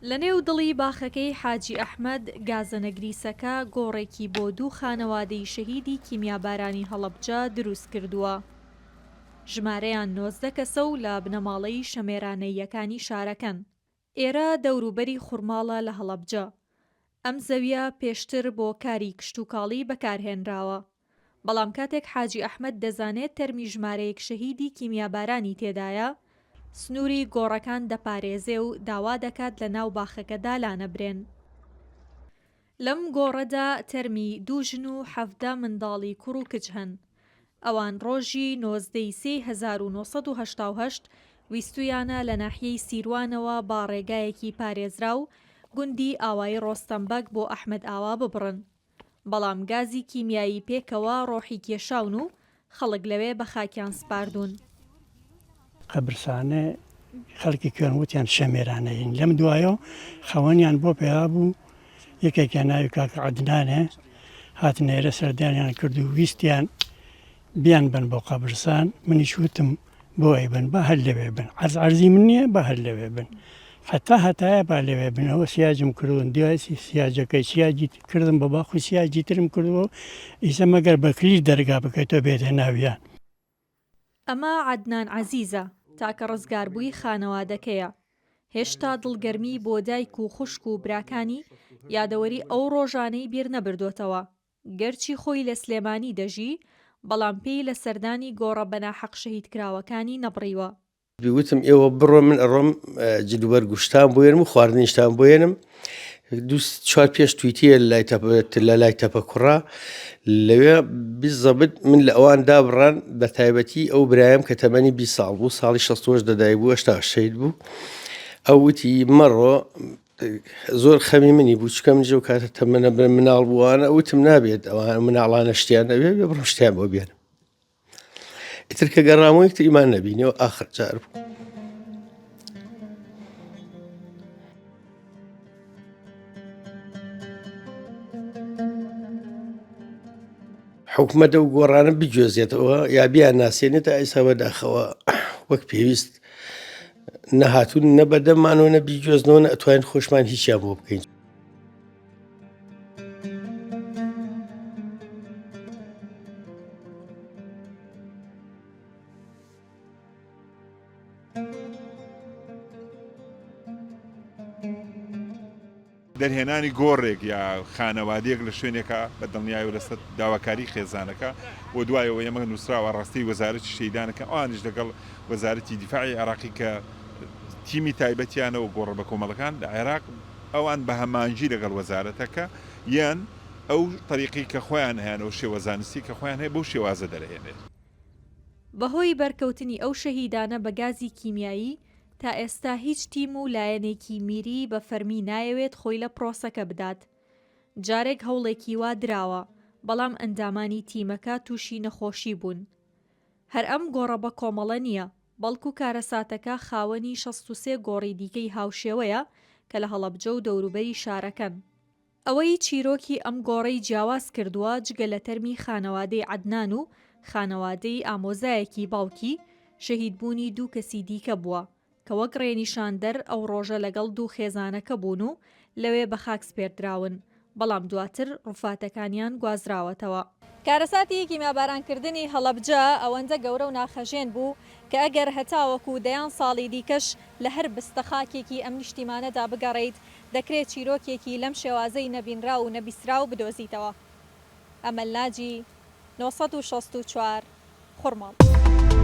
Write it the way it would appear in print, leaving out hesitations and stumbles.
لەنێو دڵی باخەکەی حاجی ئەحمەد گازەنەگریسەکە گۆڕێکی بۆ دوو خانەوادەی شەهیدی کیمیابارانی هەڵەبجە دروست کردووە. ژمارەیان 19 کەسە و لە بنەماڵەی شەمێرانەییەکانی شارەکەن. ئێرە دەوروبەری خوڕماڵە لە هەڵەبجە. ئەم زەویە پێشتر بۆ کاری کشتوکاڵی بەکارهێنراوە. بەڵام کاتێک حاجی ئەحمەد دەزانێت تەرمی ژمارەیەک شەهیدی کیمیابارانی تێدایە، سنووری گۆڕەکان دەپارێزێ و داوا دەکات لە ناو باخەکەدا لانەبرێن. لەم گۆڕەدا تەرمی 2 ژن و 17 منداڵی کوڕ و کچ هەن. ئەوان ڕۆژی 1970 ویستویانە لە ناحیەی سیروانەوە با ڕێگایەکی پارێزرا و گوندی ئاوایی ڕۆستەمبەگ بۆ ئەحمەد ئاوا ببڕن. بەڵام گازی کیمیایی پێکەوە ڕۆحی کێشاون و خەڵک لەوێ بە خاکیان سپاردوون. قەبرستانە خەڵکی کوێنوتیان شەمێرانەین لەم دوایە خەوەنیان بۆ پێیا بوو یەکێکیان ناوی کاکە عەدنانە هاتنێرە سەردانیان کرد و ویستیان بیان بن بۆ قەبرستان. منیش وتم بۆ ئەی بن با هەر لەوێ بن عەرزی من نییە با هەر لەوێ بن هەتایە با لەوێ بنەوە سیاجم کردون دیاسی سیاجەکەی سیاجی کردم بە باخی سیاجی ترم کردەوە ئیسە مەگەر بەکلی دەرگا بکەیتەوە بێتە ناویان. ئەمە عەدنان عەزیزە تاکە ڕزگاربووی خانەوادەکەیە. هێشتا دڵگەرمی بۆ دایک و خوشک و براکانی یادەوەری ئەو ڕۆژانەی بیر نەبردوتەوە. گەرچی خۆی لە سلێمانی دەژی بەڵام پێی لە سەردانی گۆڕە بەناحەق شەهیدکراوەکانی نەبڕیوە. وتم ئێوە بڕۆ من ئەڕۆم جلوبەر گوشتان بۆێنم و خواردنیشتان بۆێنم. 4 پێش تویتیە لە لای تەپە کوڕا لەوێ بیزەبت من لە ئەوان دابڕان بە تایبەتی ئەو برایم کە تەمەنی 20 ساڵ بوو ساڵی 68 دەدای بوو هێشتا شەید بوو. ئەو وتی مەڕۆ زۆر خەمی منی بوو چکە من جێو کاتە تەمەنە مناڵ بووانە وتم نابێت ئەوان مناڵانە شتیان ئەوێ بڕۆ شتیان بۆ بێنم. ئیتر کە گەڕامەوەی تر ئیمان نەبینەوە ئاخر جار بوو. حکومەتە و گۆڕانە بگوێزێتەوە یا بیان ناسێنێتە ئایسا بەداخەوە وەک پێویست نەهاتوون نەبەدەمانەوە نەبیگوێزنەوە ئەتوانین خۆشمان هیچیان بۆ بکەین. دەرهێنانی گۆڕێک یا خانەوادەیەک لە شوێنێکە بە دڵنیای و لەسەر داواکاری خێزانەکە و دوایەوە ئێمە نووسراوە ڕاستی وەزارەتی شەیدانەکە ئەوانیش لەگەڵ وەزارەتی دیفاعی عێراقی کە تیمی تایبەتیانەوە گۆڕە بە کۆمەڵەکان لە عێراق ئەوان بە هەمانجی لەگەڵ وەزارەتەکە یان ئەو طریقی کە خۆیان هەیەەوە شێوەزانستی کە خۆیان هەیە بەو شێوازە دەرهێنێت. بەهۆی بەرکەوتنی ئەو شەهیدانە بە گازی کیمیایی تا ئێستا هیچ تیم و لایەنێکی میری بە فەرمی نایەوێت خۆی لە پرۆسەکە بدات. جارێک هەوڵێکی وا دراوە بەڵام ئەندامانی تیمەکە تووشی نەخۆشی بوون. هەر ئەم گۆڕە بە کۆمەڵە نییە بەڵکو کارەساتەکە خاوەنی 63 گۆڕی دیکەی هاوشێوەیە کە لە هەڵەبجە و دەوروبەری شارەکەن. ئەوەی چیرۆکی ئەم گۆڕەی جیاواز کردووە جگە لە تەرمی خانەوادەی عەدنان و خانەوادەی ئامۆزایەکی باوکی شەهیدبوونی 2 کەسی دیکە بووە کە وەک ڕێنیشاندەر ئەو ڕۆژە لەگەڵ 2 خێزانەکە بوون و لەوێ بە خاک سپێردراون بەڵام دواتر ڕووفاتەکانیان گوازراوەتەوە. کارەساتی کیمیابارانکردنی هەڵەبجە ئەوەندە گەورە و ناخەژێن بوو کە ئەگەر هەتاوەکو دەیان ساڵی دیکەش لە هەر بستەخاکێکی ئەم نیشتیمانەدا بگەڕێیت دەکرێت چیرۆکێکی لەم شێوازەی نەبینرا و نەبیسرا و بدۆزیتەوە. ئەمەلناجی 964 خوڕماڵ.